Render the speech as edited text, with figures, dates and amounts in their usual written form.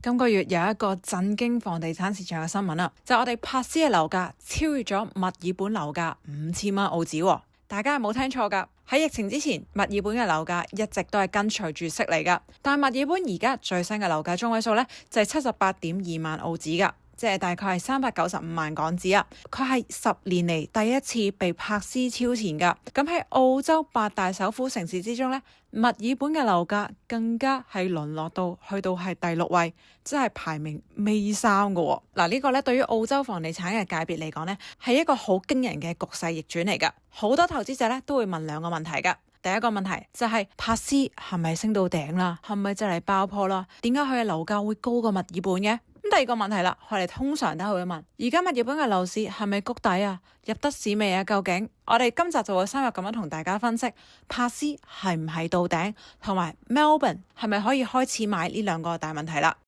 今個月有一個震驚房地產市場嘅新聞啦，就係我哋珀斯嘅樓價超越咗墨爾本樓價5000蚊澳紙喎。大家係冇聽錯㗎，喺疫情之前，墨爾本嘅樓價一直都係跟隨住息嚟㗎。但係墨爾本而家最新嘅樓價中位數呢，就係78.2萬澳紙㗎，即係大概係395萬港紙啊！佢係10年嚟第一次被珀斯超前㗎。咁喺澳洲8大首府城市之中呢，墨爾本嘅樓價更加係淪落到去到係第6位，即係排名尾3嘅喎。嗱，呢個咧對於澳洲房地產嘅界別嚟講呢，係一個好驚人嘅局勢逆轉嚟㗎。好多投資者咧都會問兩個問題㗎。第一個問題就係珀斯係咪升到頂啦？係咪就嚟爆破啦？點解佢嘅樓價會高過墨爾本嘅？咁第二個問題啦，我哋通常都會問：而家墨爾本嘅樓市係咪谷底啊？入得市未啊？究竟我哋今集就會深入咁樣同大家分析珀斯係唔係到頂，同埋 Melbourne 係咪可以開始買呢兩個大問題啦。